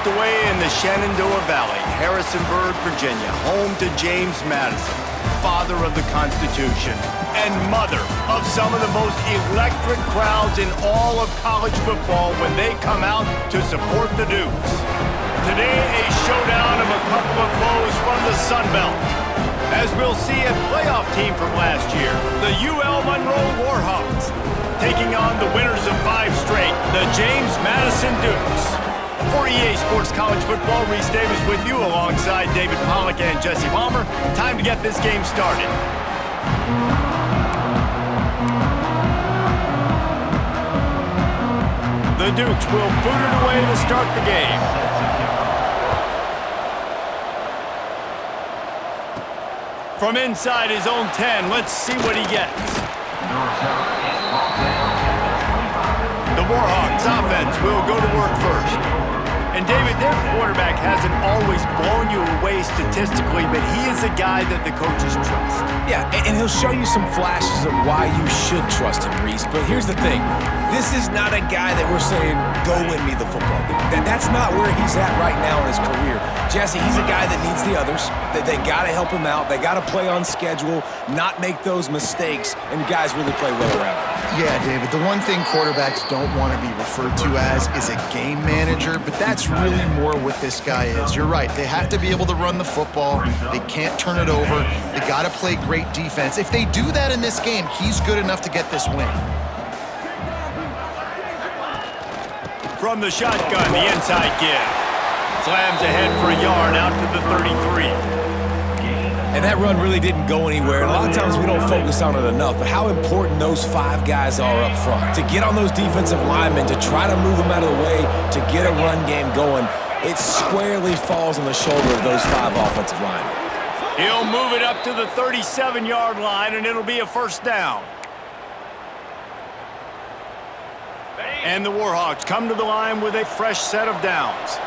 tucked away in the Shenandoah Valley, Harrisonburg, Virginia, home to James Madison, father of the Constitution, and mother of some of the most electric crowds in all of college football when they come out to support the Dukes. Today, a showdown of a couple of foes from the Sun Belt. As we'll see, a playoff team from last year, the UL Monroe Warhawks, taking on the winners of 5 straight, the James Madison Dukes. For EA Sports College Football, Reese Davis with you alongside David Pollack and Jesse Palmer. Time to get this game started. The Dukes will boot it away to start the game. From inside his own 10, let's see what he gets. The Warhawks offense will go to work first. And David, their quarterback hasn't always blown you away statistically, but he is a guy that the coaches trust. Yeah, and he'll show you some flashes of why you should trust him, Reese. But here's the thing. This is not a guy that we're saying, go win me the football game. That's not where he's at right now in his career. Jesse, he's a guy that needs the others. They got to help him out. They got to play on schedule, not make those mistakes, and guys really play well around him. Yeah, David, the one thing quarterbacks don't want to be referred to as is a game manager, but that's really more what this guy is. You're right. They have to be able to run the football. They can't turn it over. They got to play great defense. If they do that in this game, he's good enough to get this win. From the shotgun, the inside give. Slams ahead for a yard out to the 33. And that run really didn't go anywhere. And a lot of times we don't focus on it enough, but how important those 5 guys are up front. To get on those defensive linemen, to try to move them out of the way, to get a run game going, it squarely falls on the shoulder of those 5 offensive linemen. He'll move it up to the 37-yard line, and it'll be a first down. And the Warhawks come to the line with a fresh set of downs.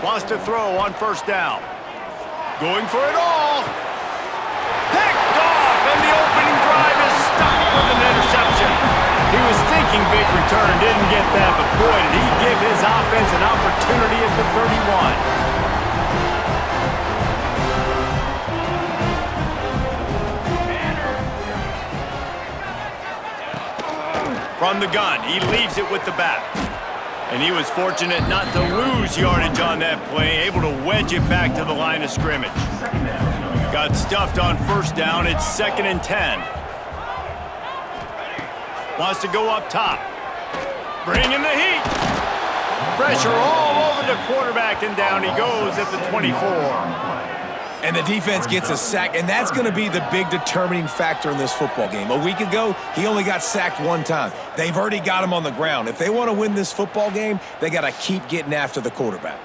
Wants to throw on first down. Going for it all. Picked off, and the opening drive is stopped with an interception. He was thinking big return, didn't get that, but boy, did he give his offense an opportunity at the 31. From the gun, he leaves it with the back. And he was fortunate not to lose yardage on that play, able to wedge it back to the line of scrimmage. Got stuffed on first down. It's 2nd and 10. Wants to go up top. Bringing the heat. Pressure all over the quarterback, and down he goes at the 24. And the defense gets a sack, and that's going to be the big determining factor in this football game. A week ago, he only got sacked 1 time. They've already got him on the ground. If they want to win this football game, they got to keep getting after the quarterback.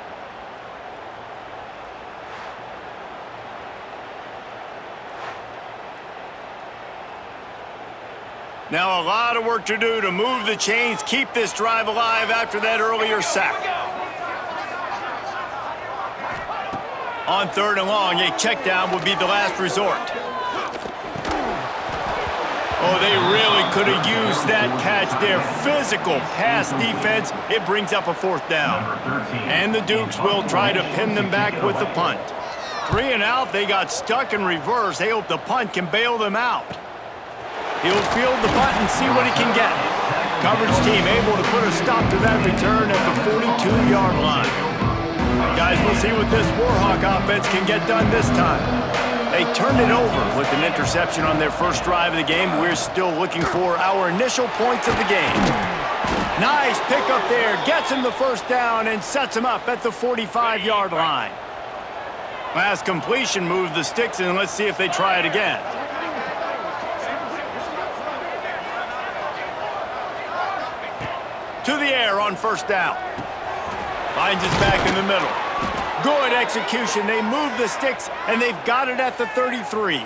Now a lot of work to do to move the chains, keep this drive alive after that earlier sack. On 3rd and long, a check down would be the last resort. Oh, they really could have used that catch there. Physical pass defense. It brings up a 4th down. And the Dukes will try to pin them back with the punt. 3 and out, they got stuck in reverse. They hope the punt can bail them out. He'll field the punt and see what he can get. Coverage team able to put a stop to that return at the 42-yard line. Guys, we'll see what this Warhawk offense can get done this time. They turned it over with an interception on their first drive of the game. We're still looking for our initial points of the game. Nice pick up there. Gets him the first down and sets him up at the 45-yard line. Last completion moved the sticks, and let's see if they try it again. To the air on first down. Finds his back in the middle. Good execution. They move the sticks, and they've got it at the 33.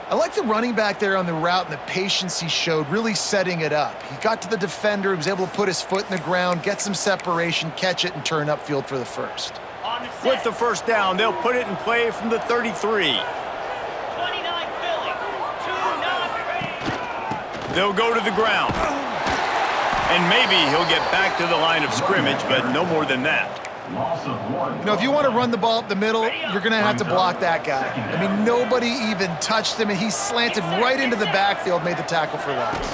I like the running back there on the route and the patience he showed, really setting it up. He got to the defender, he was able to put his foot in the ground, get some separation, catch it, and turn upfield for the first. With the first down, they'll put it in play from the 33. They'll go to the ground. And maybe he'll get back to the line of scrimmage, but no more than that. You know, if you want to run the ball up the middle, you're going to have to block that guy. I mean, nobody even touched him, and he slanted right into the backfield, made the tackle for loss.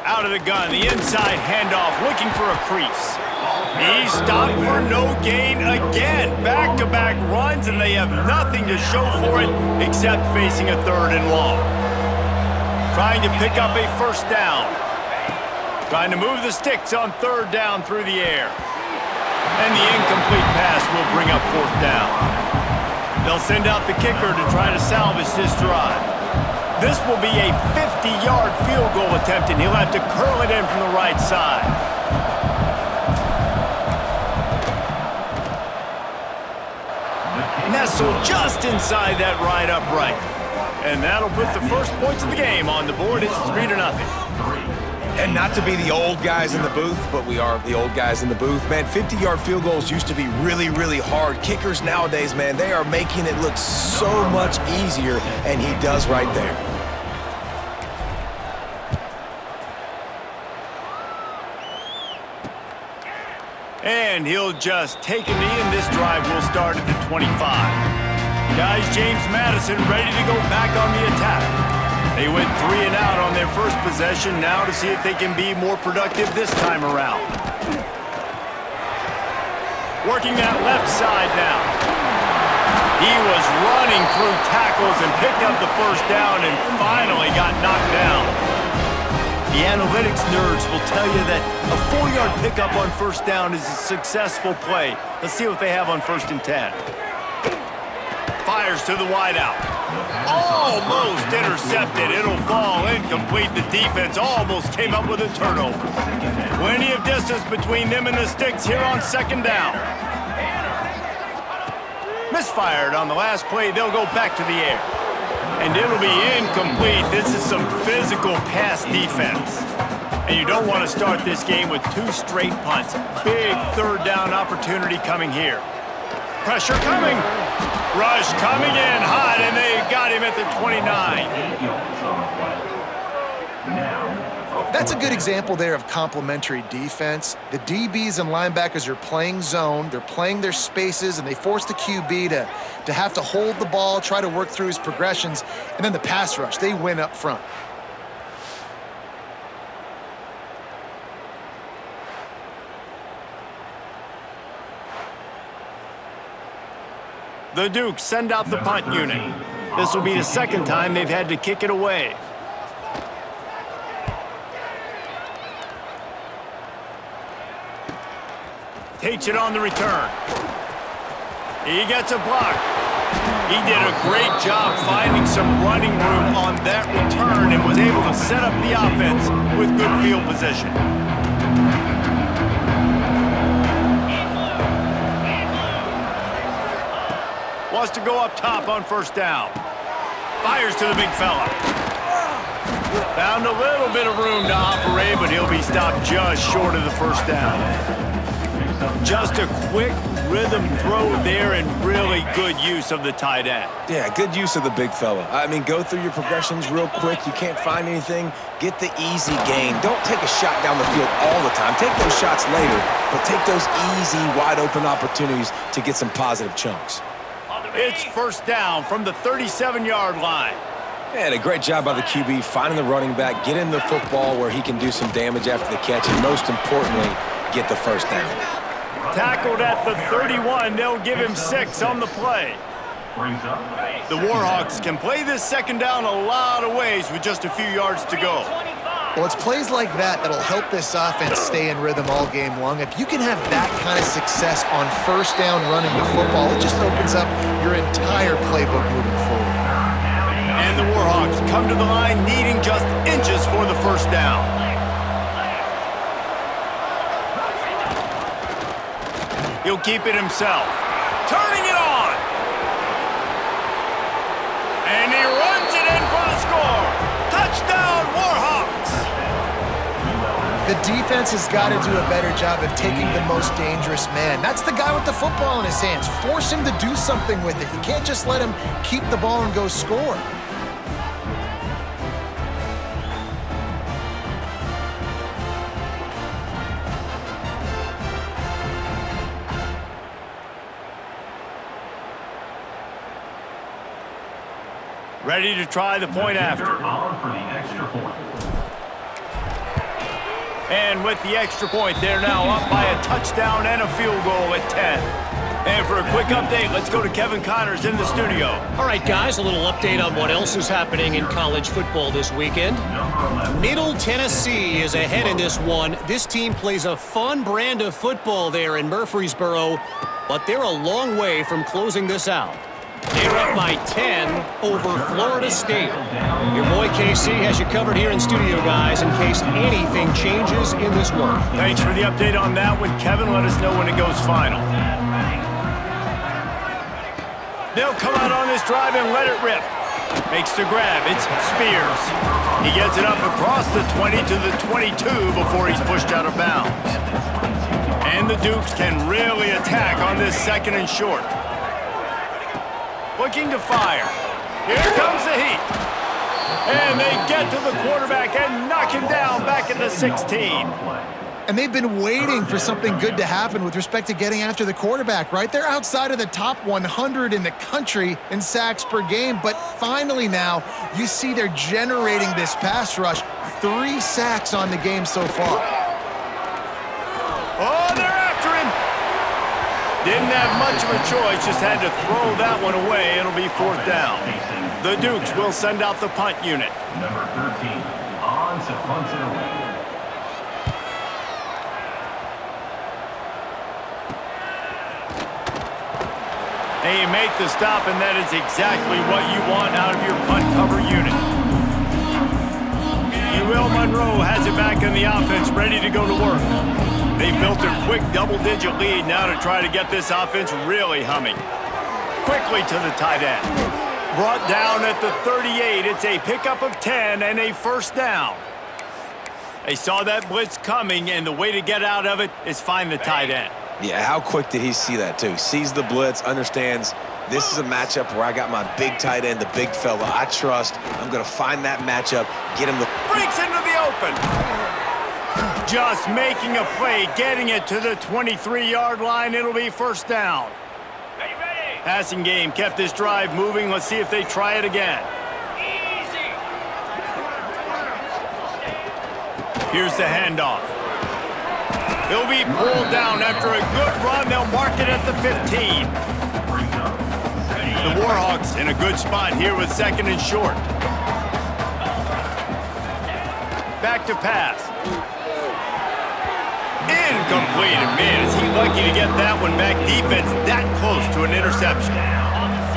Out of the gun, the inside handoff, looking for a crease. He's stopped for no gain again. Back-to-back runs, and they have nothing to show for it except facing a 3rd and long. Trying to pick up a 1st down. Trying to move the sticks on 3rd down through the air. And the incomplete pass will bring up 4th down. They'll send out the kicker to try to salvage this drive. This will be a 50-yard field goal attempt, and he'll have to curl it in from the right side. Nestled just inside that right upright. And that'll put the first points of the game on the board. It's 3-0. And not to be the old guys in the booth, but we are the old guys in the booth. Man, 50-yard field goals used to be really, really hard. Kickers nowadays, man, they are making it look so much easier, and he does right there. And he'll just take a knee, and this drive will start at the 25. Guys, James Madison ready to go back on the attack. They went 3 and out on their first possession, now to see if they can be more productive this time around. Working that left side now. He was running through tackles and picked up the 1st down and finally got knocked down. The analytics nerds will tell you that a 4-yard pickup on 1st down is a successful play. Let's see what they have on 1st and 10. Fires to the wideout. Almost intercepted. It'll fall incomplete. The defense almost came up with a turnover. Plenty of distance between them and the sticks here on 2nd down. Misfired on the last play. They'll go back to the air. And it'll be incomplete. This is some physical pass defense. And you don't want to start this game with 2 straight punts. Big 3rd down opportunity coming here. Pressure coming. Rush coming in hot, and they got him at the 29. That's a good example there of complementary defense. The DBs and linebackers are playing zone, they're playing their spaces, and they force the QB to have to hold the ball, try to work through his progressions, and then the pass rush, they win up front. The Dukes send out the punt unit. This will be the 2nd time they've had to kick it away. Takes it on the return. He gets a block. He did a great job finding some running room on that return and was able to set up the offense with good field position. Wants to go up top on 1st down. Fires to the big fella. Found a little bit of room to operate, but he'll be stopped just short of the 1st down. Just a quick rhythm throw there and really good use of the tight end. Yeah, good use of the big fella. I mean, go through your progressions real quick. You can't find anything, get the easy gain. Don't take a shot down the field all the time. Take those shots later, but take those easy, wide-open opportunities to get some positive chunks. It's 1st down from the 37-yard line. And a great job by the QB finding the running back, getting the football where he can do some damage after the catch, and most importantly, get the 1st down. Tackled at the 31. They'll give him 6 on the play. The Warhawks can play this 2nd down a lot of ways with just a few yards to go. Well, it's plays like that that'll help this offense stay in rhythm all game long. If you can have that kind of success on 1st down running the football, it just opens up your entire playbook moving forward. And the Warhawks come to the line needing just inches for the 1st down. He'll keep it himself. Turning it on. And he runs it in for the score. Touchdown, Warhawks. The defense has got to do a better job of taking the most dangerous man. That's the guy with the football in his hands. Force him to do something with it. You can't just let him keep the ball and go score. Ready to try the point after. And with the extra point, they're now up by a touchdown and a field goal at 10. And for a quick update, let's go to Kevin Connors in the studio. All right, guys, a little update on what else is happening in college football this weekend. Middle Tennessee is ahead in this one. This team plays a fun brand of football there in Murfreesboro, but they're a long way from closing this out. They're up by 10 over Florida State. Your boy KC has you covered here in studio, guys, in case anything changes in this one. Thanks for the update on that one, Kevin. Let us know when it goes final. They'll come out on this drive and let it rip. Makes the grab. It's Spears. He gets it up across the 20 to the 22 before he's pushed out of bounds. And the Dukes can really attack on this second and short. Looking to fire. Here comes the heat. And they get to the quarterback and knock him down back at the 16. And they've been waiting for something good to happen with respect to getting after the quarterback, right? They're outside of the top 100 in the country in sacks per game, but finally now you see they're generating this pass rush. 3 sacks on the game so far. Oh, they're after him. Didn't have much of a choice, just had to throw that one away. It'll be 4th down. The Dukes will send out the punt unit. Number 13, on to punt it away. They make the stop, and that is exactly what you want out of your punt cover unit. Monroe has it back in the offense, ready to go to work. They built a quick double-digit lead now to try to get this offense really humming. Quickly to the tight end. Brought down at the 38. It's a pickup of 10 and a 1st down. They saw that blitz coming, and the way to get out of it is find the tight end. Yeah, how quick did he see that, too? Sees the blitz, understands this is a matchup where I got my big tight end, the big fella I trust. I'm going to find that matchup, get him the... Breaks into the open. Just making a play, getting it to the 23-yard line. It'll be 1st down. Passing game kept this drive moving. Let's see if they try it again. Here's the handoff. He'll be pulled down after a good run. They'll mark it at the 15. The Warhawks in a good spot here with 2nd and short. Back to pass. Incomplete. Man, is he lucky to get that one back. Defense that close to an interception.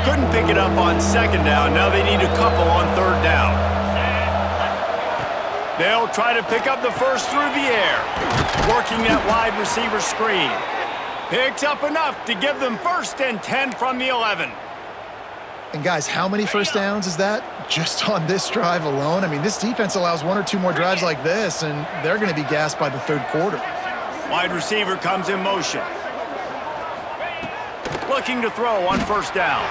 Couldn't pick it up on 2nd down. Now they need a couple on 3rd down. They'll try to pick up the first through the air. Working that wide receiver screen. Picks up enough to give them 1st and 10 from the 11. And guys, how many 1st downs is that just on this drive alone? I mean, this defense allows 1 or 2 more drives like this, and they're going to be gassed by the 3rd quarter. Wide receiver comes in motion. Looking to throw on 1st down.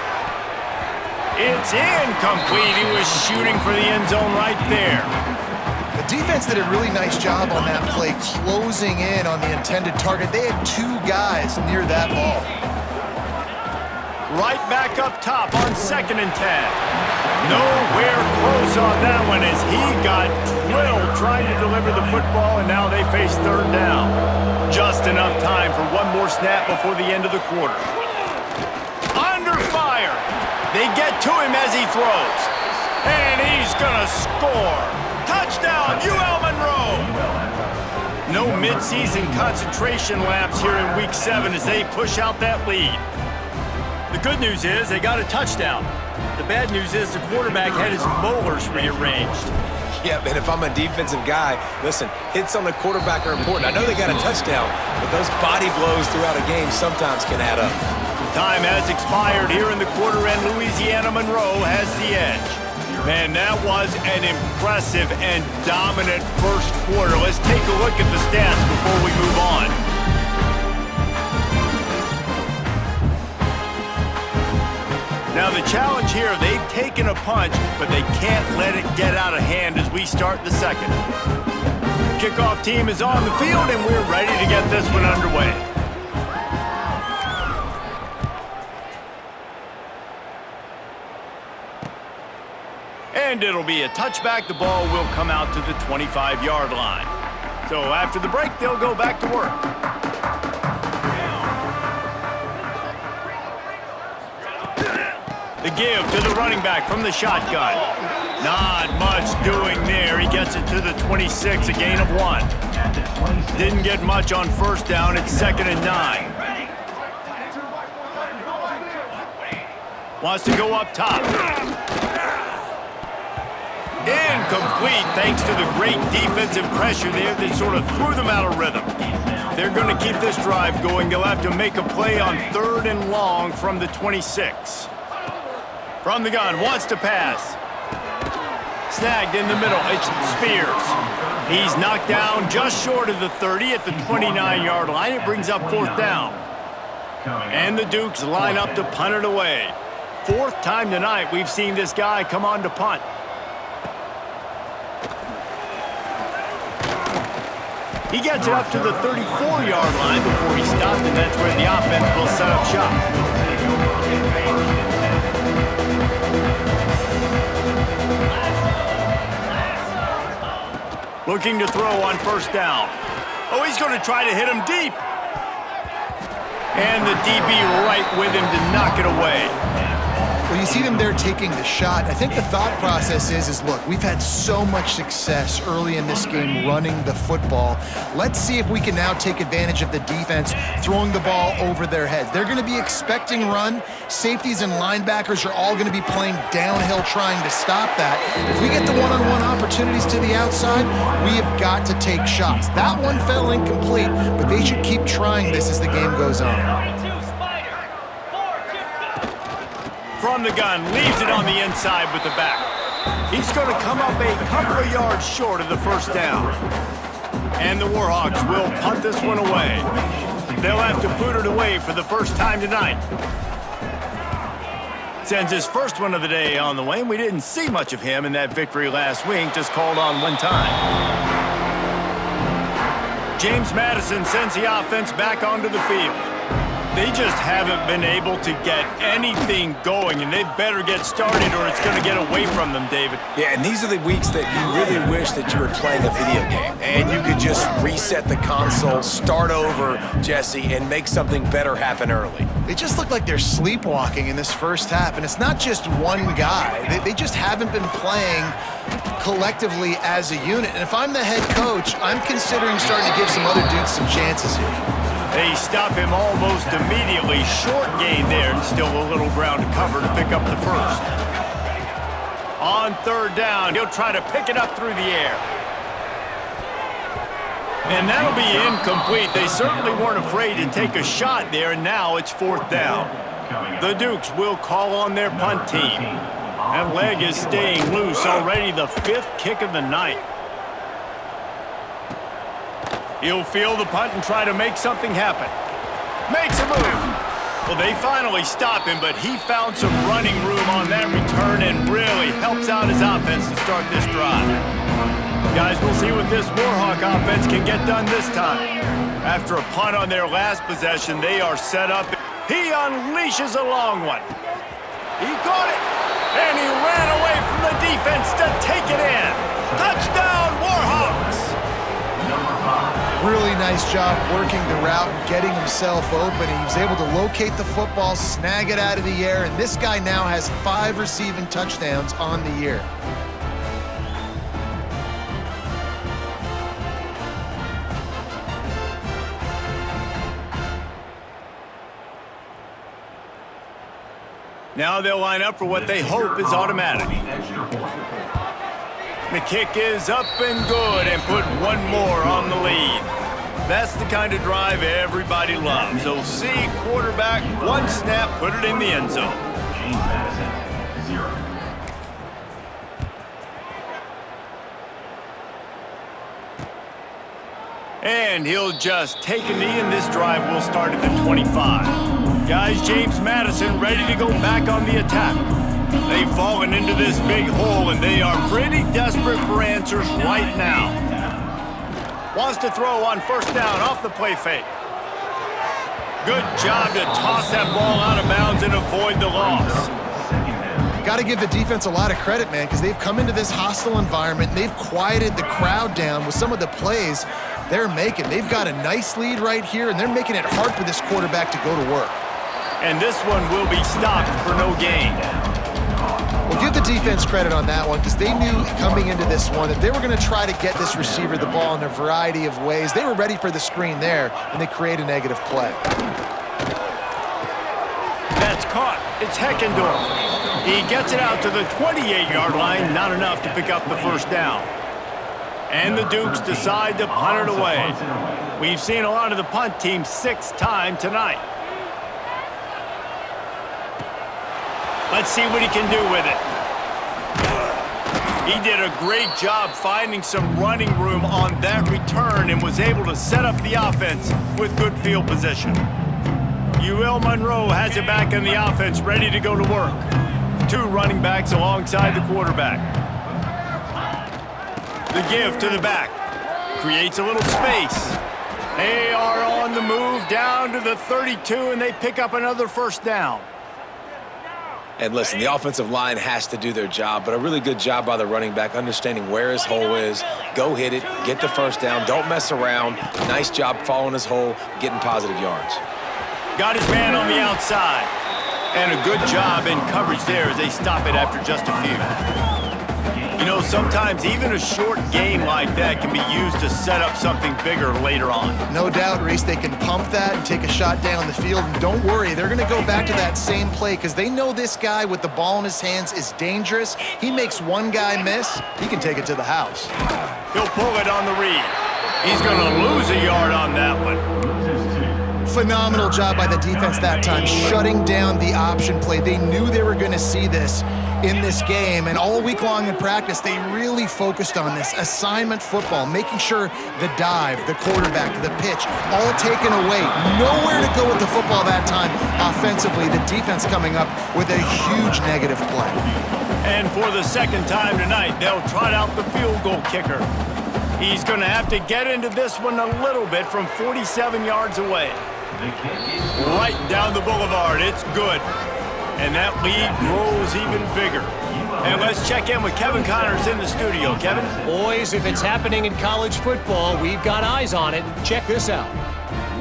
It's incomplete. He was shooting for the end zone right there. The defense did a really nice job on that play, closing in on the intended target. They had 2 guys near that ball. Right back up top on 2nd and 10. Nowhere close on that one as he got drilled trying to deliver the football, and now they face 3rd down. Just enough time for 1 more snap before the end of the quarter. Under fire. They get to him as he throws. And he's gonna score. Touchdown, UL Monroe! No midseason concentration laps here in Week 7 as they push out that lead. The good news is they got a touchdown. The bad news is the quarterback had his molars rearranged. Yeah, man, if I'm a defensive guy, listen, hits on the quarterback are important. I know they got a touchdown, but those body blows throughout a game sometimes can add up. Time has expired here in the quarter, and Louisiana Monroe has the edge. Man, that was an impressive and dominant 1st quarter. Let's take a look at the stats before we move on. Now the challenge here, they've taken a punch, but they can't let it get out of hand as we start the 2nd. The kickoff team is on the field, and we're ready to get this one underway. And it'll be a touchback. The ball will come out to the 25-yard line. So after the break, they'll go back to work. The give to the running back from the shotgun. Not much doing there. He gets it to the 26, a gain of 1. Didn't get much on first down. It's 2nd and 9. Wants to go up top. Incomplete thanks to the great defensive pressure there that sort of threw them out of rhythm. They're going to keep this drive going. They'll have to make a play on 3rd and long from the 26. From the gun, wants to pass. Snagged in the middle, it's Spears. He's knocked down just short of the 30 at the 29-yard line. It brings up 4th down. And the Dukes line up to punt it away. 4th time tonight we've seen this guy come on to punt. He gets it up to the 34-yard line before he stopped, and that's where the offense will set up shop. Looking to throw on 1st down. Oh, he's going to try to hit him deep. And the DB right with him to knock it away. Well, you see them there taking the shot. I think the thought process is look, we've had so much success early in this game running the football. Let's see if we can now take advantage of the defense throwing the ball over their heads. They're going to be expecting run. Safeties and linebackers are all going to be playing downhill trying to stop that. If we get the one-on-one opportunities to the outside, we have got to take shots. That one fell incomplete, but they should keep trying this as the game goes on. From the gun, leaves it on the inside with the back. He's going to come up a couple of yards short of the 1st down. And the Warhawks will punt this one away. They'll have to boot it away for the first time tonight. Sends his first one of the day on the way, and we didn't see much of him in that victory last week, just called on 1 time. James Madison sends the offense back onto the field. They just haven't been able to get anything going, and they better get started or it's going to get away from them, David. Yeah, and these are the weeks that you really wish that you were playing a video game and you could just reset the console, start over, Jesse, and make something better happen early. They just look like they're sleepwalking in this first half, and it's not just one guy. They just haven't been playing collectively as a unit. And if I'm the head coach, I'm considering starting to give some other dudes some chances here. They stop him almost immediately. Short gain there, and still a little ground to cover to pick up the 1st. On 3rd down, he'll try to pick it up through the air. And that'll be incomplete. They certainly weren't afraid to take a shot there, and now it's 4th down. The Dukes will call on their punt team. That leg is staying loose already, the 5th kick of the night. He'll field the punt and try to make something happen. Makes a move. Well, they finally stop him, but he found some running room on that return and really helps out his offense to start this drive. Guys, we'll see what this Warhawk offense can get done this time. After a punt on their last possession, they are set up. He unleashes a long one. He caught it, and he ran away from the defense to take it in. Touchdown, Warhawks! Really nice job working the route and getting himself open. He was able to locate the football, snag it out of the air, and this guy now has 5 receiving touchdowns on the year. Now they'll line up for what they hope is automatic. The kick is up and good, and put one more on the lead. That's the kind of drive everybody loves. So see quarterback, 1 snap, put it in the end zone. And he'll just take a knee, and this drive will start at the 25. Guys, James Madison ready to go back on the attack. They've fallen into this big hole, and they are pretty desperate for answers right now. Wants to throw on 1st down off the play fake. Good job to toss that ball out of bounds and avoid the loss. got to give the defense a lot of credit, man, because they've come into this hostile environment, and they've quieted the crowd down with some of the plays they're making. They've got a nice lead right here, and they're making it hard for this quarterback to go to work. And this one will be stopped for no gain. Well, give the defense credit on that one because they knew coming into this one that they were going to try to get this receiver the ball in a variety of ways. They were ready for the screen there, and they create a negative play. That's caught. It's Heckendorf. He gets it out to the 28-yard line, not enough to pick up the first down. And the Dukes decide to punt it away. We've seen a lot of the punt team 6 times tonight. Let's see what he can do with it. He did a great job finding some running room on that return and was able to set up the offense with good field position. Monroe has it back in the offense, ready to go to work. 2 running backs alongside the quarterback. The give to the back. Creates a little space. They are on the move down to the 32, and they pick up another first down. And listen, the offensive line has to do their job, but a really good job by the running back understanding where his hole is. Go hit it, get the first down, don't mess around. Nice job following his hole, getting positive yards. Got his man on the outside. And a good job in coverage there as they stop it after just a few. You know, sometimes even a short game like that can be used to set up something bigger later on. No doubt, Reese, they can pump that and take a shot down the field. And don't worry, they're going to go back to that same play because they know this guy with the ball in his hands is dangerous. He makes one guy miss, he can take it to the house. He'll pull it on the read. He's going to lose a yard on that one. Phenomenal job by the defense that time, shutting down the option play. They knew they were going to see this in this game, and all week long in practice, they really focused on this assignment football, making sure the dive, the quarterback, the pitch, all taken away. Nowhere to go with the football that time offensively. The defense coming up with a huge negative play. And for the second time tonight, they'll trot out the field goal kicker. He's going to have to get into this one a little bit from 47 yards away. Right down the boulevard. It's good. And that lead grows even bigger. And let's check in with Kevin Connors in the studio. Kevin? Boys, if it's happening in college football, we've got eyes on it. Check this out.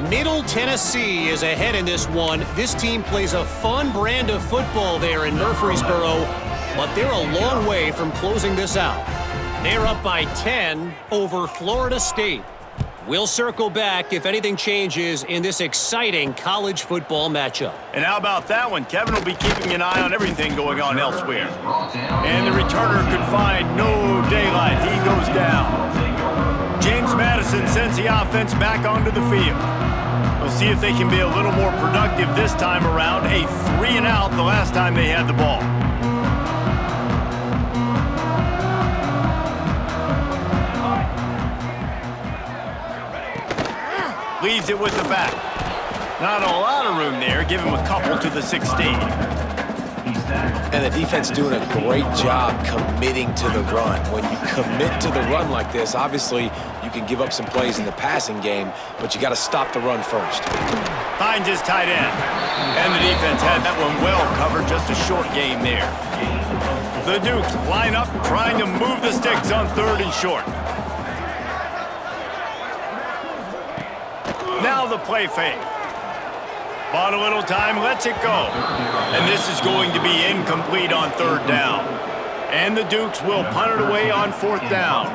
Middle Tennessee is ahead in this one. This team plays a fun brand of football there in Murfreesboro, but they're a long way from closing this out. They're up by 10 over Florida State. We'll circle back if anything changes in this exciting college football matchup. And how about that one? Kevin will be keeping an eye on everything going on elsewhere. And the returner could find no daylight. He goes down. James Madison sends the offense back onto the field. We'll see if they can be a little more productive this time around. A 3-and-out the last time they had the ball. Leaves it with the back. Not a lot of room there. Give him a couple to the 16. And the defense doing a great job committing to the run. When you commit to the run like this, obviously you can give up some plays in the passing game, but you got to stop the run first. Finds his tight end. And the defense had that one well covered. Just a short game there. The Dukes line up trying to move the sticks on 3rd and short. Now the play fake. Bought a little time, lets it go. And this is going to be incomplete on 3rd down. And the Dukes will punt it away on 4th down.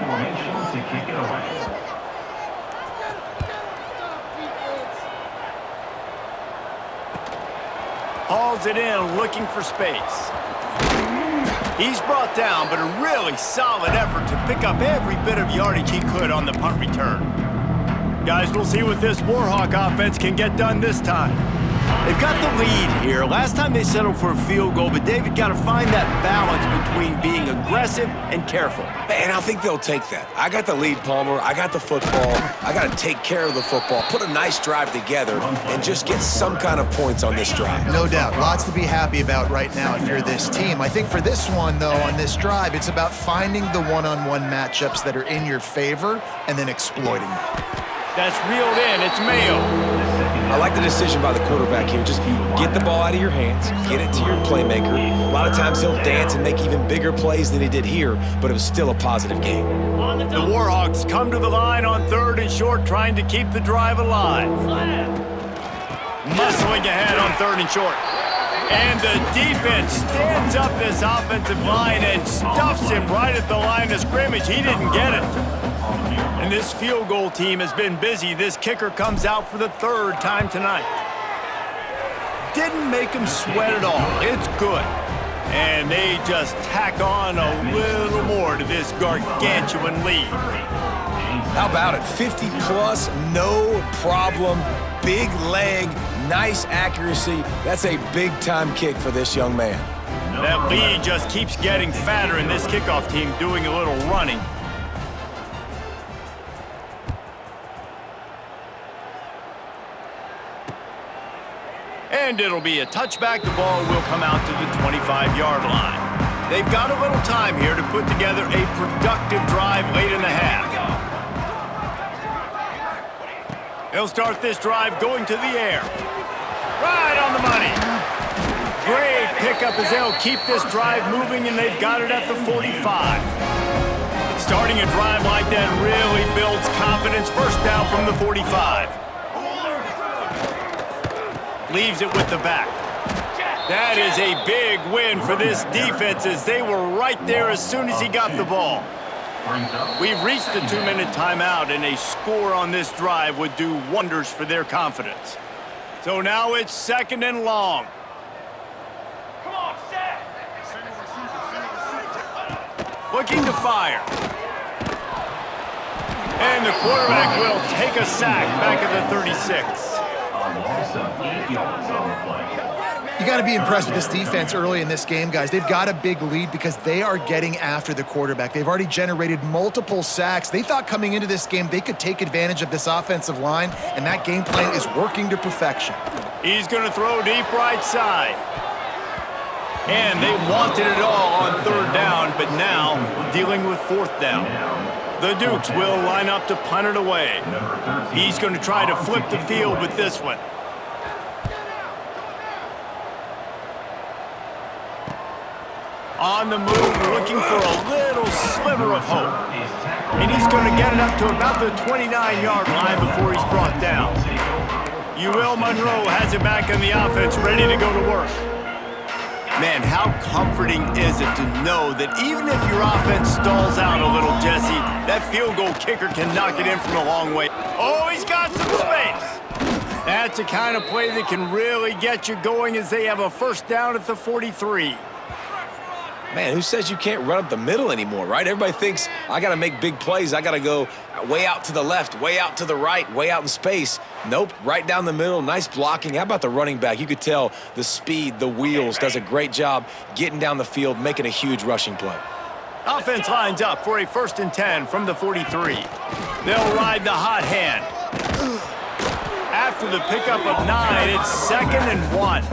Hauls it in, looking for space. He's brought down, but a really solid effort to pick up every bit of yardage he could on the punt return. Guys, we'll see what this Warhawk offense can get done this time. They've got the lead here. Last time they settled for a field goal, but David got to find that balance between being aggressive and careful. And I think they'll take that. I got the lead, Palmer. I got the football. I got to take care of the football, put a nice drive together, and just get some kind of points on this drive. No doubt. Lots to be happy about right now if you're this team. I think for this one, though, on this drive, it's about finding the one-on-one matchups that are in your favor and then exploiting them. That's reeled in. It's Mayo. I like the decision by the quarterback here. Just get the ball out of your hands, get it to your playmaker. A lot lot of times he'll dance and make even bigger plays than he did here, but it was still a positive game. The Warhawks come to the line on 3rd and short, trying to keep the drive alive. Muscling ahead on 3rd and short. And the defense stands up this offensive line and stuffs him right at the line of scrimmage. He didn't get it. And this field goal team has been busy. This kicker comes out for the 3rd time tonight. Didn't make him sweat at all. It's good. And they just tack on a little more to this gargantuan lead. How about it? 50-plus, no problem. Big leg, nice accuracy. That's a big-time kick for this young man. That lead just keeps getting fatter, and this kickoff team doing a little running. And it'll be a touchback. The ball will come out to the 25-yard line. They've got a little time here to put together a productive drive late in the half. They'll start this drive going to the air. Right on the money. Great pickup as they'll keep this drive moving, and they've got it at the 45. Starting a drive like that really builds confidence. First down from the 45. Leaves it with the back. That is a big win for this defense, as they were right there as soon as he got the ball. We've reached the 2-minute timeout, and a score on this drive would do wonders for their confidence. So now it's 2nd and long. Looking to fire. And the quarterback will take a sack back at the 36. You got to be impressed with this defense early in this game, guys. They've got a big lead because they are getting after the quarterback. They've already generated multiple sacks. They thought coming into this game they could take advantage of this offensive line, and that game plan is working to perfection. He's going to throw deep right side. And they wanted it all on 3rd down, but now dealing with 4th down. The Dukes will line up to punt it away. He's going to try to flip the field with this one. On the move, looking for a little sliver of hope. And he's going to get it up to about the 29-yard line before he's brought down. Monroe has it back in the offense, ready to go to work. Man, how comforting is it to know that even if your offense stalls out a little, Jesse, that field goal kicker can knock it in from a long way. Oh, he's got some space. That's the kind of play that can really get you going, as they have a 1st down at the 43. Man, who says you can't run up the middle anymore, right? Everybody thinks, I got to make big plays. I got to go way out to the left, way out to the right, way out in space. Nope, right down the middle, nice blocking. How about the running back? You could tell the speed, the wheels, does a great job getting down the field, making a huge rushing play. Offense lines up for a 1st and 10 from the 43. They'll ride the hot hand. After the pickup of 9, it's 2nd and 1.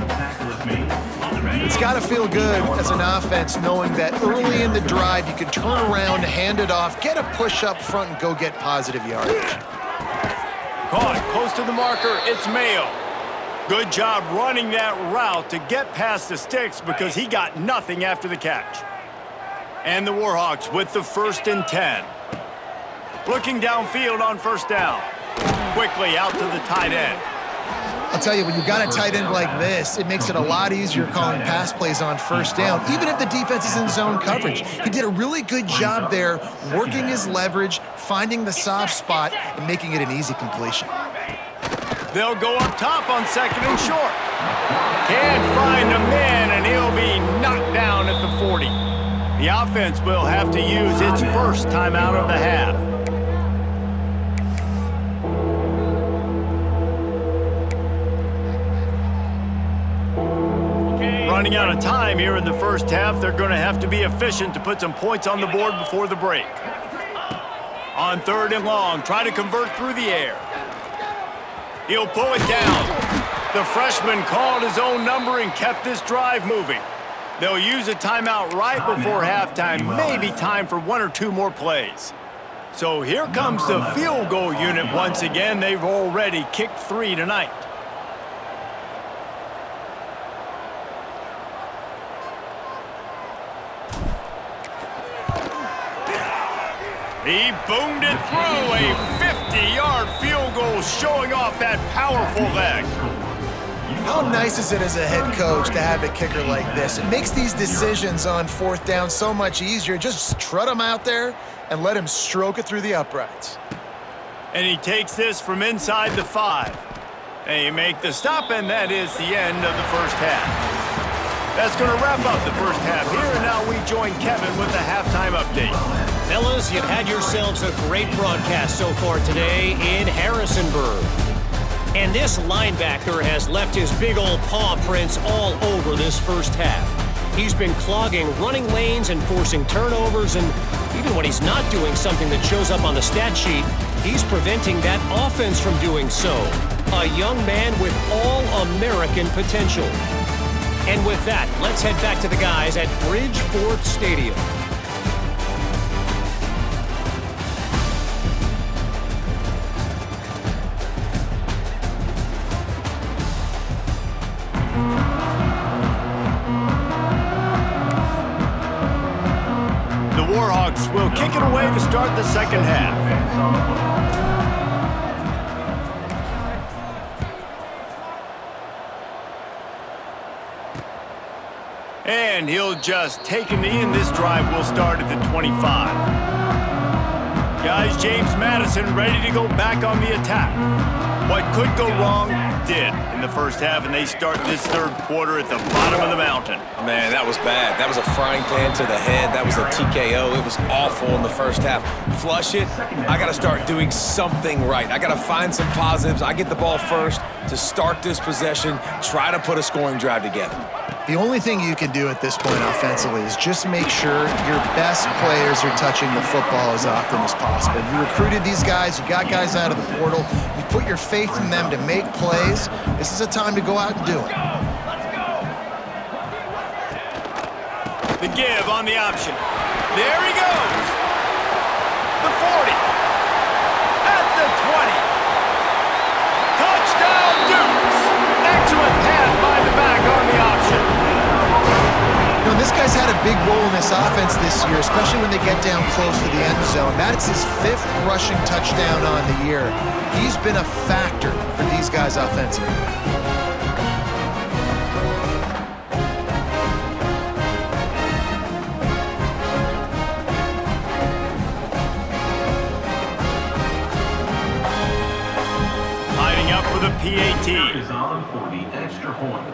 It's got to feel good as an offense knowing that early in the drive you can turn around, hand it off, get a push up front, and go get positive yardage. Caught close to the marker, it's Mayo. Good job running that route to get past the sticks, because he got nothing after the catch. And the Warhawks with the 1st and 10. Looking downfield on 1st down. Quickly out to the tight end. I'll tell you, when you've got a tight end like this, it makes it a lot easier calling pass plays on 1st down, even if the defense is in zone coverage. He did a really good job there, working his leverage, finding the soft spot, and making it an easy completion. They'll go up top on 2nd and short. Can't find a man, and he'll be knocked down at the 40. The offense will have to use its 1st timeout of the half. Running out of time here in the 1st half. They're going to have to be efficient to put some points on the board before the break. On 3rd and long, try to convert through the air. He'll pull it down. The freshman called his own number and kept this drive moving. They'll use a timeout right before halftime, maybe time for 1 or 2 more plays. So here comes the field goal unit once again. They've already kicked 3 tonight. He boomed it through. A 50-yard field goal showing off that powerful leg. How nice is it as a head coach to have a kicker like this? It makes these decisions on fourth down so much easier. Just trot him out there and let him stroke it through the uprights. And he takes this from inside the 5. And he make the stop, and that is the end of the first half. That's going to wrap up the first half here, and now we join Kevin with the halftime update. Fellas, you've had yourselves a great broadcast so far today in Harrisonburg. And this linebacker has left his big old paw prints all over this first half. He's been clogging running lanes and forcing turnovers, and even when he's not doing something that shows up on the stat sheet, he's preventing that offense from doing so. A young man with all-American potential. And with that, let's head back to the guys at Bridgeport Stadium. The Warhawks will kick it away to start the second half. And he'll just take a knee, and this drive will start at the 25. Guys, James Madison ready to go back on the attack. What could go wrong did in the first half, and they start this third quarter at the bottom of the mountain. Man, that was bad. That was a frying pan to the head. That was a TKO. It was awful in the first half. Flush it. I got to start doing something right. I got to find some positives. I get the ball first to start this possession, try to put a scoring drive together. The only thing you can do at this point offensively is just make sure your best players are touching the football as often as possible. You recruited these guys, you got guys out of the portal, you put your faith in them to make plays. This is a time to go out and do it. The give on the option. There he goes. The 40. At the 20. Touchdown, Dukes. Excellent pass by the back on the option. You know, this guy's had a big role in this offense this year, especially when they get down close to the end zone. That's his 5th rushing touchdown on the year. He's been a factor for these guys offensively. Lining up for the PAT. Is on for the extra point.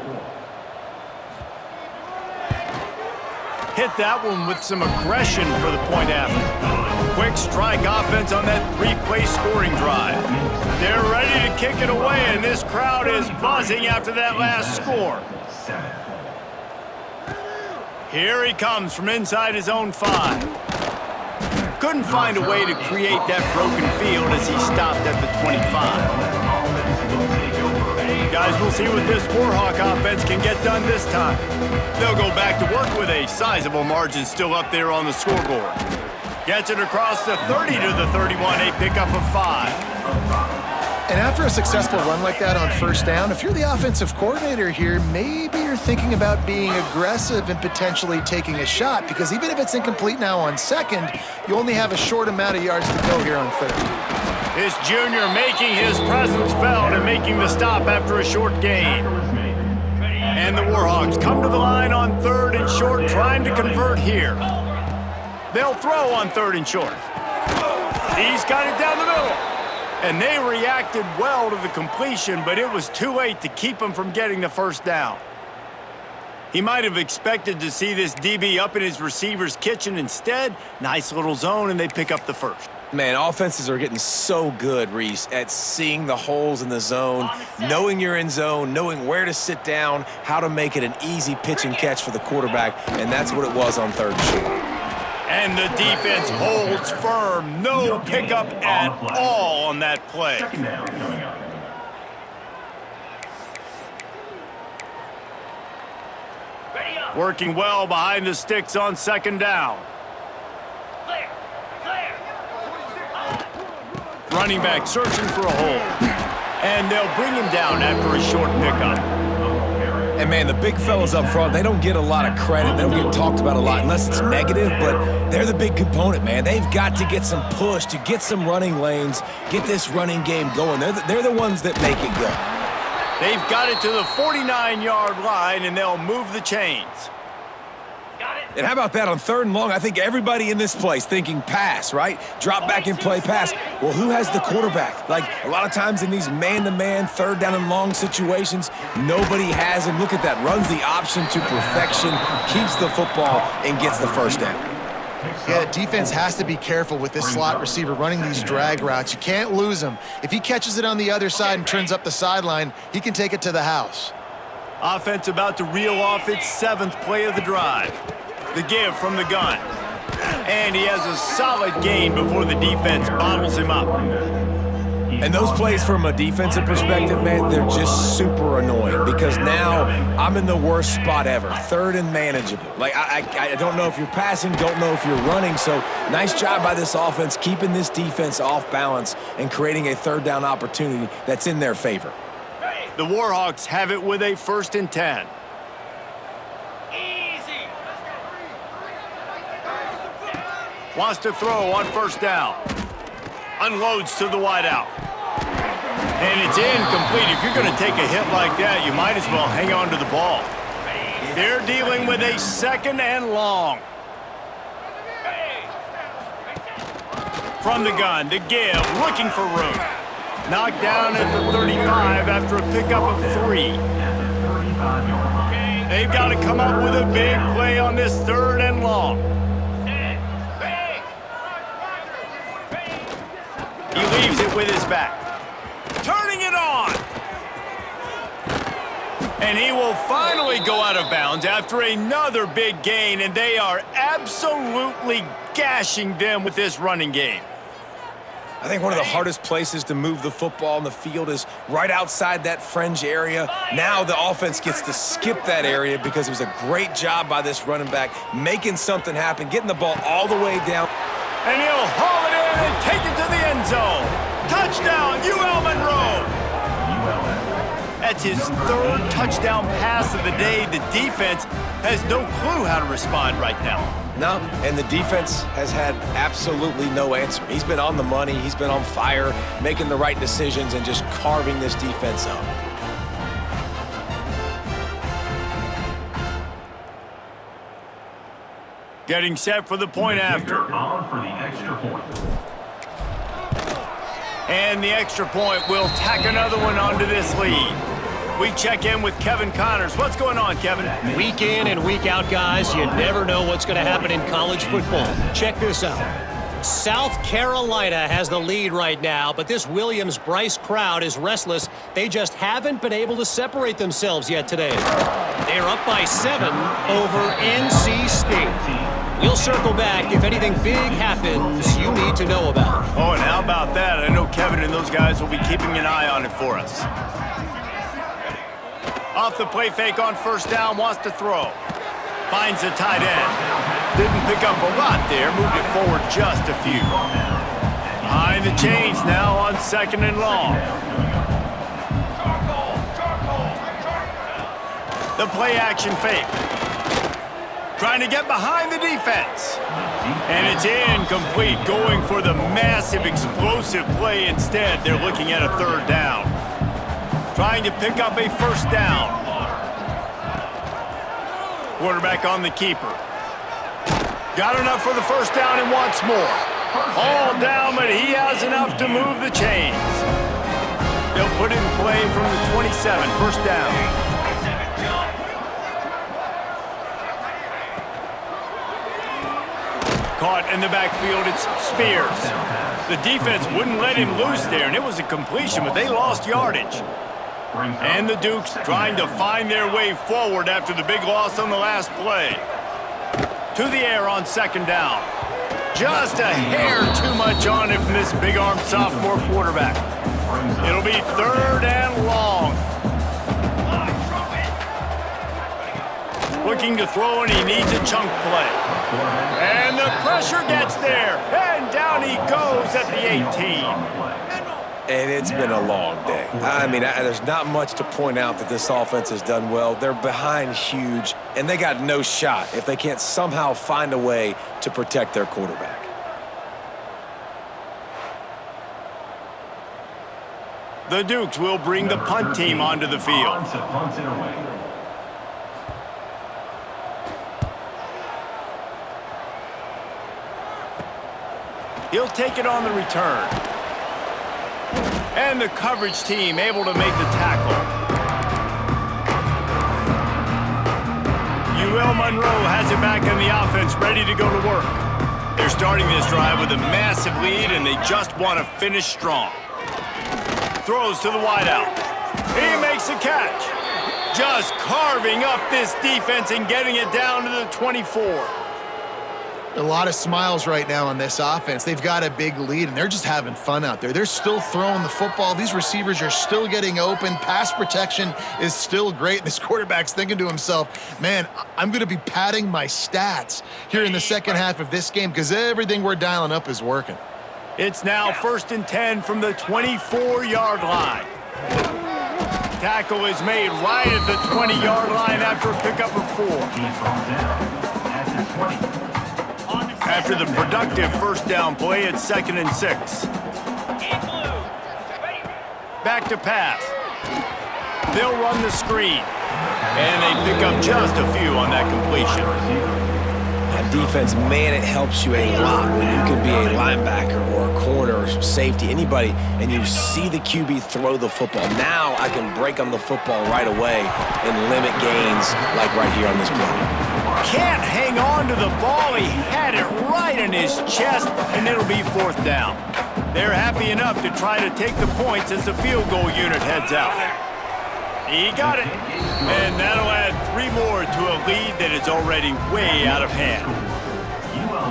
Hit that one with some aggression for the point after. Quick strike offense on that 3-play scoring drive. They're ready to kick it away, and this crowd is buzzing after that last score. Here he comes from inside his own 5. Couldn't find a way to create that broken field as he stopped at the 25. Guys, we'll see what this Warhawk offense can get done this time. They'll go back to work with a sizable margin still up there on the scoreboard. Gets it across the 30 to the 31, a pickup of 5. And after a successful run like that on first down, if you're the offensive coordinator here, maybe you're thinking about being aggressive and potentially taking a shot, because even if it's incomplete now on second, you only have a short amount of yards to go here on third. This junior making his presence felt and making the stop after a short gain. And the Warhawks come to the line on 3rd and short, trying to convert here. They'll throw on 3rd and short. He's got it down the middle. And they reacted well to the completion, but it was too late to keep him from getting the first down. He might have expected to see this DB up in his receiver's kitchen. Instead, nice little zone, and they pick up the first. Man, offenses are getting so good, Reese, at seeing the holes in the zone, knowing you're in zone, knowing where to sit down, how to make it an easy pitch and catch for the quarterback, and that's what it was on 3rd and short. And the defense holds firm. No pickup at all on that play. Second down coming up. Working well behind the sticks on 2nd down. Running back searching for a hole. And they'll bring him down after a short pickup. And, man, the big fellas up front, they don't get a lot of credit. They don't get talked about a lot unless it's negative, but they're the big component, man. They've got to get some push, to get some running lanes, get this running game going. They're the ones that make it go. They've got it to the 49-yard line, and they'll move the chains. And how about that on 3rd and long? I think everybody in this place thinking pass, right? Drop back and play pass. Well, who has the quarterback? Like, a lot of times in these man-to-man, 3rd down and long situations, nobody has him. Look at that. Runs the option to perfection, keeps the football, and gets the first down. Yeah, the defense has to be careful with this slot receiver running these drag routes. You can't lose him. If he catches it on the other side and turns up the sideline, he can take it to the house. Offense about to reel off its 7th play of the drive. The give from the gun. And he has a solid gain before the defense bottles him up. And those plays from a defensive perspective, man, they're just super annoying because now I'm in the worst spot ever, 3rd and manageable. Like, I don't know if you're passing, don't know if you're running, so nice job by this offense keeping this defense off balance and creating a 3rd down opportunity that's in their favor. The Warhawks have it with a 1st and 10. Wants to throw on 1st down. Unloads to the wideout. And it's incomplete. If you're going to take a hit like that, you might as well hang on to the ball. They're dealing with a 2nd and long. From the gun, the give, looking for room. Knocked down at the 35 after a pickup of 3. They've got to come up with a big play on this 3rd and long. He leaves it with his back. Turning it on. And he will finally go out of bounds after another big gain, and they are absolutely gashing them with this running game. I think one of the hardest places to move the football on the field is right outside that fringe area. Now the offense gets to skip that area because it was a great job by this running back making something happen, getting the ball all the way down. And he'll haul it in and take it to the end zone. Touchdown, UL Monroe. That's his 3rd touchdown pass of the day. The defense has no clue how to respond right now. No, and the defense has had absolutely no answer. He's been on the money. He's been on fire, making the right decisions and just carving this defense up. Getting set for the point after. For the extra point. And the extra point will tack another one onto this lead. We check in with Kevin Connors. What's going on, Kevin? Week in and week out, guys, you never know what's going to happen in college football. Check this out. South Carolina has the lead right now, but this Williams-Brice crowd is restless. They just haven't been able to separate themselves yet today. They're up by 7 over NC State. We'll circle back if anything big happens you need to know about. Oh, and how about that? I know Kevin and those guys will be keeping an eye on it for us. Off the play fake on 1st down, wants to throw. Finds the tight end. Didn't pick up a lot there, moved it forward just a few. Behind the chains now on 2nd and long. The play action fake. Trying to get behind the defense. And it's incomplete, going for the massive explosive play instead. They're looking at a 3rd down. Trying to pick up a 1st down. Quarterback on the keeper. Got enough for the 1st down and wants more. All down, but he has enough to move the chains. They'll put it in play from the 27, 1st down. Caught in the backfield, it's Spears. The defense wouldn't let him loose there, and it was a completion, but they lost yardage. And the Dukes trying to find their way forward after the big loss on the last play. To the air on 2nd down. Just a hair too much on it from this big-armed sophomore quarterback. It'll be 3rd and long. Looking to throw, and he needs a chunk play. And the pressure gets there, and down he goes at the 18. And it's been a long day. I mean, there's not much to point out that this offense has done well. They're behind huge, and they got no shot if they can't somehow find a way to protect their quarterback. The Dukes will bring the punt team onto the field. Punt it away. He'll take it on the return. And the coverage team able to make the tackle. Monroe has it back in the offense, ready to go to work. They're starting this drive with a massive lead, and they just want to finish strong. Throws to the wideout. He makes a catch. Just carving up this defense and getting it down to the 24. A lot of smiles right now on this offense. They've got a big lead, and they're just having fun out there. They're still throwing the football. These receivers are still getting open. Pass protection is still great. This quarterback's thinking to himself, man, I'm going to be padding my stats here in the second half of this game because everything we're dialing up is working. It's now 1st and 10 from the 24-yard line. Tackle is made right at the 20-yard line after a pickup of 4. After the productive first down play, it's 2nd and 6. Back to pass. They'll run the screen. And they pick up just a few on that completion. On defense, man, it helps you a lot when you can be a linebacker or a corner or safety, anybody, and you see the QB throw the football. Now I can break on the football right away and limit gains like right here on this play. Can't hang on to the ball. He had it right in his chest, and it'll be 4th down. They're happy enough to try to take the points as the field goal unit heads out. He got it, and that'll add 3 more to a lead that is already way out of hand.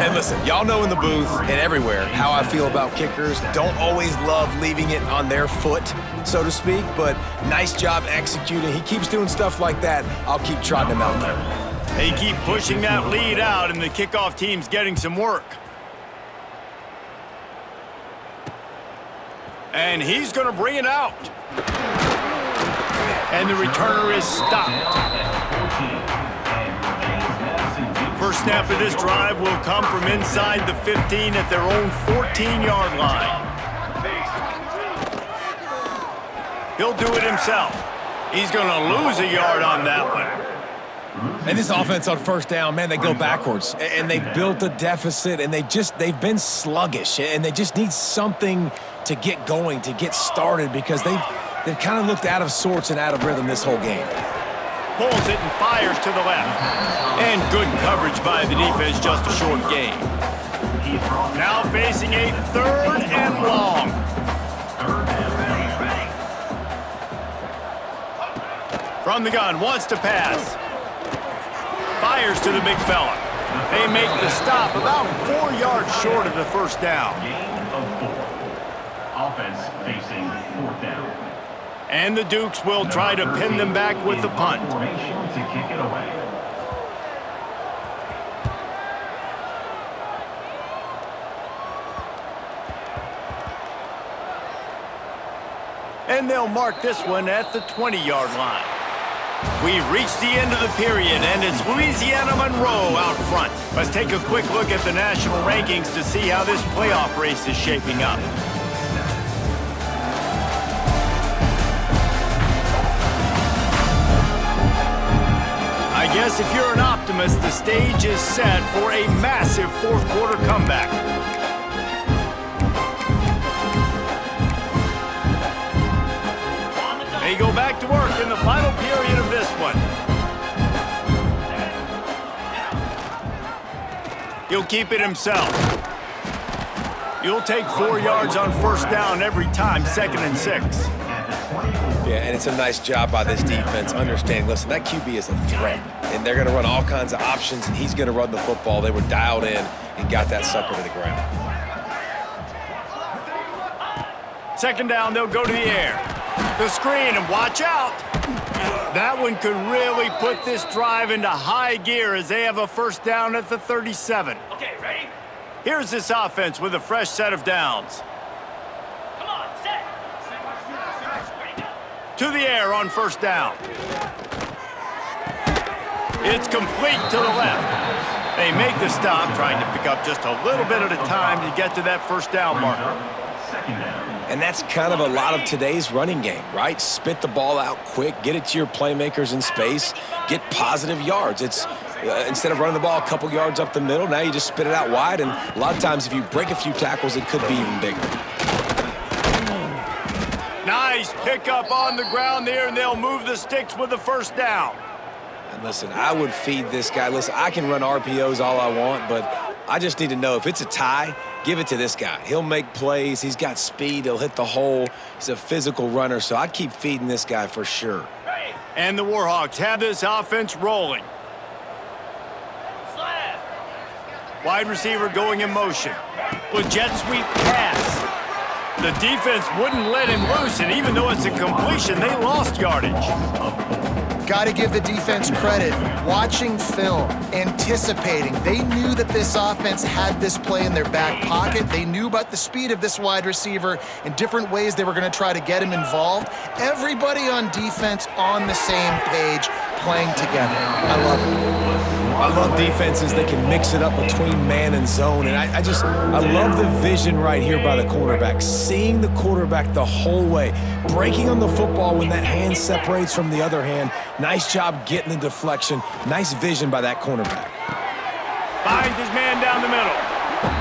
And listen, y'all know in the booth and everywhere how I feel about kickers. Don't always love leaving it on their foot, so to speak, but nice job executing. He keeps doing stuff like that. I'll keep trotting him out there. They keep pushing that lead out, and the kickoff team's getting some work. And he's going to bring it out. And the returner is stopped. First snap of this drive will come from inside the 15 at their own 14-yard line. He'll do it himself. He's going to lose a yard on that one. And this offense on first down, man, they go backwards. And they've built a deficit, and they've been sluggish. And they just need something to get going, to get started, because they've kind of looked out of sorts and out of rhythm this whole game. Pulls it and fires to the left. And good coverage by the defense, just a short gain. Now facing a 3rd and long. From the gun, wants to pass. Fires to the big fella. They make the stop about 4 yards short of the first down. Gain of 4. Offense facing 4th down. And the Dukes will try to pin them back with the punt. Formation to kick it away. And they'll mark this one at the 20-yard line. We've reached the end of the period, and it's Louisiana Monroe out front. Let's take a quick look at the national rankings to see how this playoff race is shaping up. I guess if you're an optimist, the stage is set for a massive 4th quarter comeback. They go back to work in the final period of this one. He'll keep it himself. He'll take 4 yards on first down every time, 2nd and 6. Yeah, and it's a nice job by this defense understanding, listen, that QB is a threat, and they're going to run all kinds of options, and he's going to run the football. They were dialed in and got that sucker to the ground. 2nd down, they'll go to the air. The screen, and watch out. That one could really put this drive into high gear as they have a first down at the 37. Okay, ready? Here's this offense with a fresh set of downs. Come on, set. To the air on first down. It's complete to the left. They make the stop, trying to pick up just a little bit at a time to get to that first down marker. And that's kind of a lot of today's running game, right? Spit the ball out quick, get it to your playmakers in space, get positive yards. It's instead of running the ball a couple yards up the middle, now you just spit it out wide, and a lot of times if you break a few tackles, it could be even bigger. Nice pickup on the ground there, and they'll move the sticks with the first down. And listen, I would feed this guy. Listen, I can run RPOs all I want, but I just need to know if it's a tie, give it to this guy. He'll make plays. He's got speed. He'll hit the hole. He's a physical runner, so I'd keep feeding this guy for sure. And the Warhawks have this offense rolling. Wide receiver going in motion. With jet sweep pass. The defense wouldn't let him loose, and even though it's a completion, they lost yardage. Got to give the defense credit. Watching film, anticipating. They knew that this offense had this play in their back pocket. They knew about the speed of this wide receiver and different ways they were going to try to get him involved. Everybody on defense on the same page, playing together. I love it. I love defenses that can mix it up between man and zone, and I love the vision right here by the cornerback, seeing the quarterback the whole way, breaking on the football when that hand separates from the other hand. Nice job getting the deflection. Nice vision by that cornerback. Finds his man down the middle.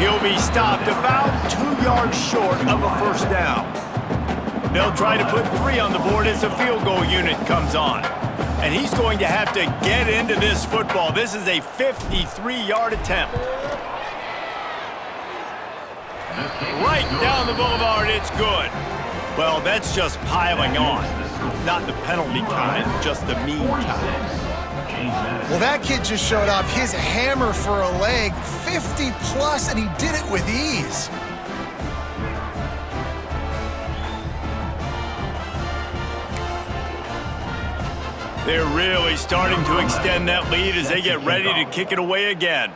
He'll be stopped about 2 yards short of a first down. They'll try to put 3 on the board as the field goal unit comes on. And he's going to have to get into this football. This is a 53-yard attempt. Right down the boulevard, it's good. Well, that's just piling on. Not the penalty kind, just the mean kind. Well, that kid just showed off his hammer for a leg, 50-plus, and he did it with ease. They're really starting to extend that lead as they get ready to kick it away again.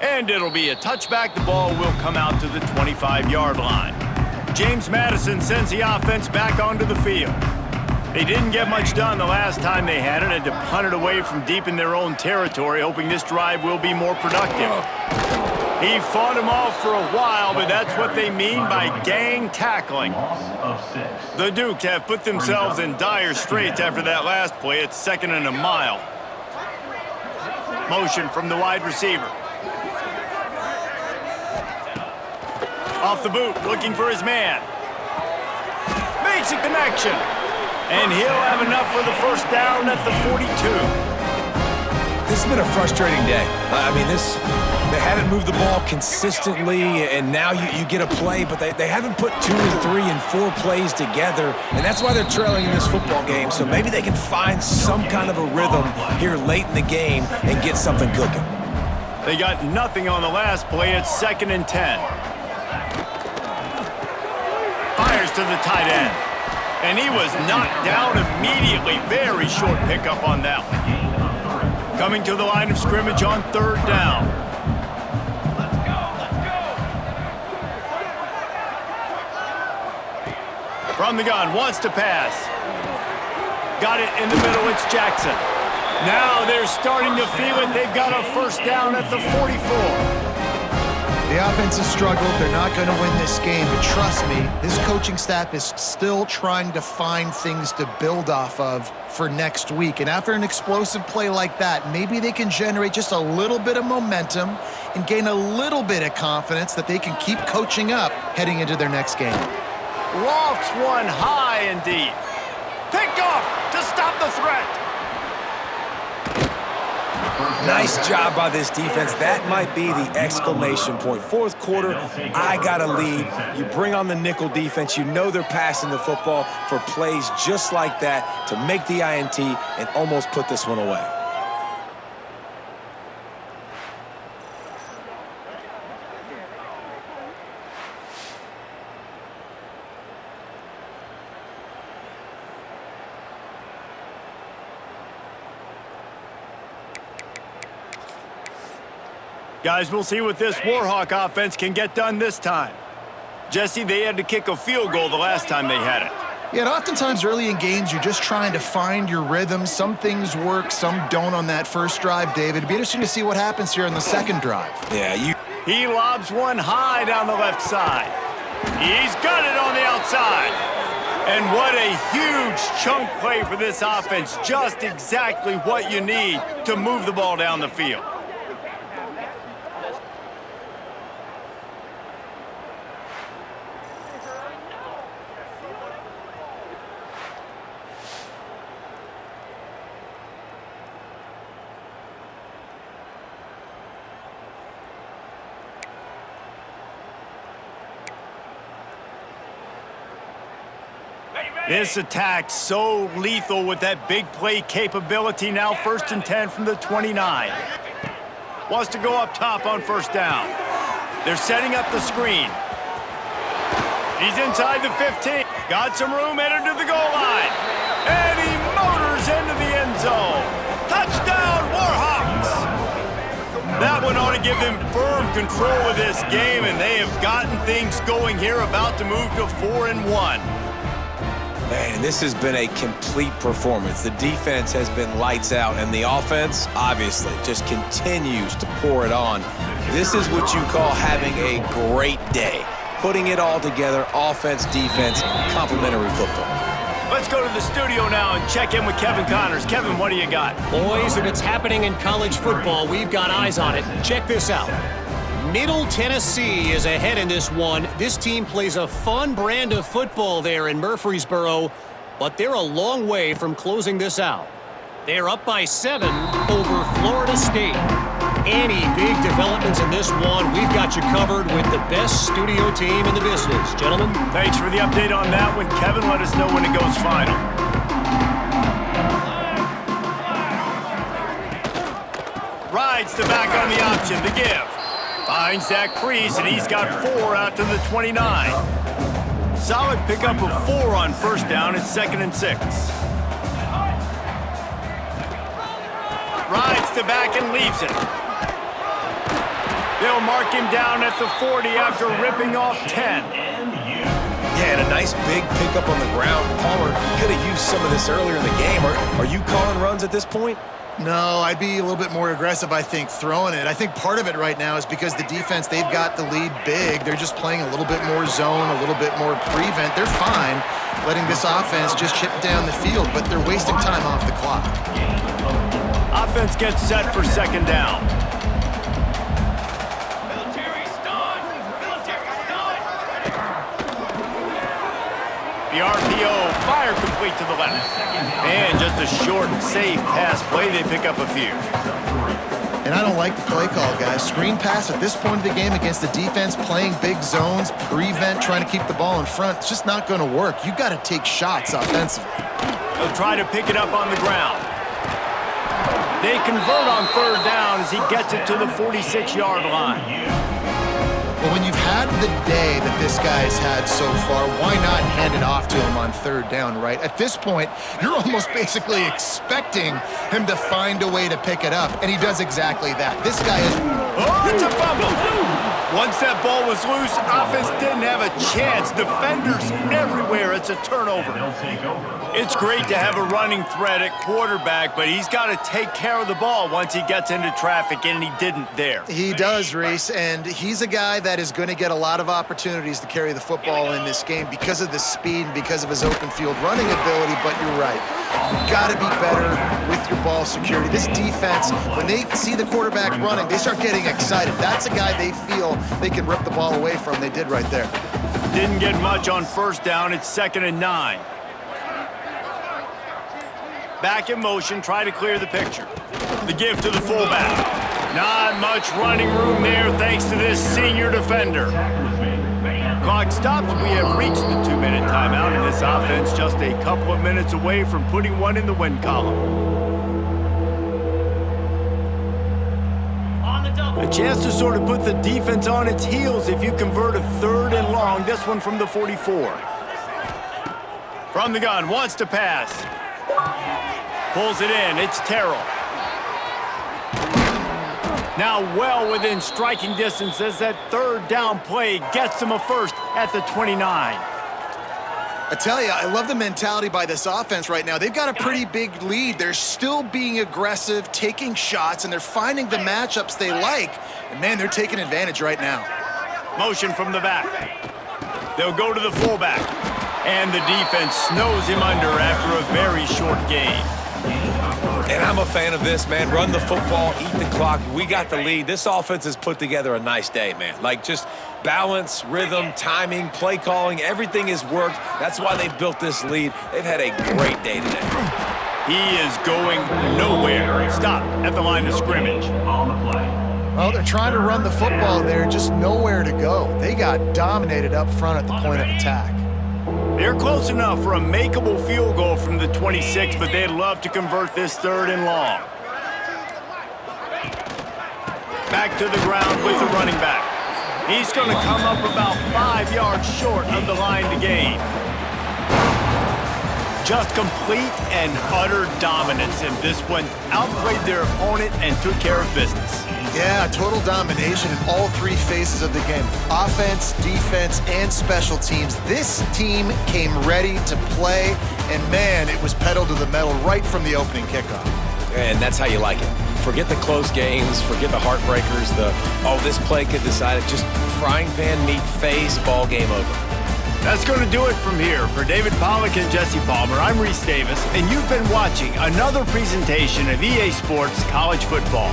And it'll be a touchback. The ball will come out to the 25-yard line. James Madison sends the offense back onto the field. They didn't get much done the last time they had it, and to punt it away from deep in their own territory, hoping this drive will be more productive. He fought him off for a while, but that's what they mean by gang tackling. The Dukes have put themselves in dire straits after that last play. It's 2nd and a mile. Motion from the wide receiver. Off the boot, looking for his man. Makes a connection. And he'll have enough for the first down at the 42. This has been a frustrating day. I mean, they haven't moved the ball consistently, and now you get a play, but they haven't put 2 and 3 and 4 plays together, and that's why they're trailing in this football game. So maybe they can find some kind of a rhythm here late in the game and get something cooking. They got nothing on the last play. It's 2nd and 10. Fires to the tight end. And he was knocked down immediately. Very short pickup on that one. Coming to the line of scrimmage on 3rd down. From the gun, wants to pass. Got it in the middle, it's Jackson. Now they're starting to feel it. They've got a first down at the 44. The offense has struggled. They're not going to win this game, but trust me, this coaching staff is still trying to find things to build off of for next week. And after an explosive play like that, maybe they can generate just a little bit of momentum and gain a little bit of confidence that they can keep coaching up heading into their next game. Lofts one high and deep. Pick off to stop the threat. Nice job by this defense. That might be the exclamation point. 4th quarter, I got a lead. You bring on the nickel defense. You know they're passing the football for plays just like that to make the INT and almost put this one away. Guys, we'll see what this Warhawk offense can get done this time. Jesse, they had to kick a field goal the last time they had it. Yeah, and oftentimes early in games, you're just trying to find your rhythm. Some things work, some don't on that first drive, David. It'd be interesting to see what happens here on the second drive. Yeah, He lobs one high down the left side. He's got it on the outside. And what a huge chunk play for this offense. Just exactly what you need to move the ball down the field. This attack's so lethal with that big play capability. Now 1st and 10 from the 29. Wants to go up top on first down. They're setting up the screen. He's inside the 15. Got some room, headed to the goal line. And he motors into the end zone. Touchdown, Warhawks! That one ought to give them firm control of this game, and they have gotten things going here, about to move to 4-1. Man, this has been a complete performance. The defense has been lights out, and the offense, obviously, just continues to pour it on. This is what you call having a great day. Putting it all together, offense, defense, complementary football. Let's go to the studio now and check in with Kevin Connors. Kevin, what do you got? Boys, if it's happening in college football, we've got eyes on it. Check this out. Middle Tennessee is ahead in this one. This team plays a fun brand of football there in Murfreesboro, but they're a long way from closing this out. They're up by 7 over Florida State. Any big developments in this one, we've got you covered with the best studio team in the business. Gentlemen. Thanks for the update on that one. Kevin, let us know when it goes final. Rides the back on the option, the give. Finds that crease, and he's got 4 out to the 29. Solid pickup of 4 on first down. It's 2nd and 6. Rides the back and leaves it. They'll mark him down at the 40 after ripping off 10. Yeah, and a nice big pickup on the ground. Palmer could have used some of this earlier in the game. Are you calling runs at this point? No, I'd be a little bit more aggressive, I think, throwing it. I think part of it right now is because the defense, they've got the lead big. They're just playing a little bit more zone, a little bit more prevent. They're fine letting this offense just chip down the field, but they're wasting time off the clock. Offense gets set for 2nd down. The RPO, fire complete to the left. And just a short, safe pass play. They pick up a few. And I don't like the play call, guys. Screen pass at this point of the game against the defense playing big zones, prevent, trying to keep the ball in front. It's just not going to work. You got to take shots offensively. They'll try to pick it up on the ground. They convert on 3rd down as he gets it to the 46-yard line. Well, when you've had the day that this guy's had so far, why not hand it off to him on 3rd down, right? At this point, you're almost basically expecting him to find a way to pick it up, and he does exactly that. This guy is... Oh, it's a fumble! Once that ball was loose, offense didn't have a chance. Defenders everywhere. It's a turnover. It's great to have a running threat at quarterback, but he's got to take care of the ball once he gets into traffic, and he didn't there. He does, Reese, and he's a guy that is going to get a lot of opportunities to carry the football in this game because of the speed and because of his open field running ability, but you're right. You've got to be better with your ball security. This defense, when they see the quarterback running, they start getting excited. That's a guy they feel they can rip the ball away from. They did right there. Didn't get much on 1st down. It's 2nd and 9. Back in motion, try to clear the picture. The give to the fullback. Not much running room there thanks to this senior defender. Clock stops. We have reached the 2-minute timeout, and this offense just a couple of minutes away from putting one in the win column. A chance to sort of put the defense on its heels if you convert a 3rd and long. This one from the 44. From the gun, wants to pass. Pulls it in. It's Terrell. Now well within striking distance as that third down play gets them a first at the 29. I tell you, I love the mentality by this offense right now. They've got a pretty big lead. They're still being aggressive, taking shots, and they're finding the matchups they like. And, man, they're taking advantage right now. Motion from the back. They'll go to the fullback. And the defense snows him under after a very short gain. And I'm a fan of this, man. Run the football, eat the clock. We got the lead. This offense has put together a nice day, man. Like, just balance, rhythm, timing, play calling, everything has worked. That's why they've built this lead. They've had a great day today. He is going nowhere. Stop at the line of scrimmage. On the play. Well, they're trying to run the football there, just nowhere to go. They got dominated up front at the point of attack. They're close enough for a makeable field goal from the 26, but they'd love to convert this 3rd and long. Back to the ground with the running back. He's going to come up about 5 yards short of the line to gain. Just complete and utter dominance in this one. Outplayed their opponent and took care of business. Yeah, total domination in all 3 phases of the game. Offense, defense, and special teams. This team came ready to play, and man, it was pedal to the metal right from the opening kickoff. And that's how you like it. Forget the close games, forget the heartbreakers, this play could decide it. Just frying pan, meat face, ball game over. That's going to do it from here. For David Pollack and Jesse Palmer, I'm Reese Davis, and you've been watching another presentation of EA Sports College Football.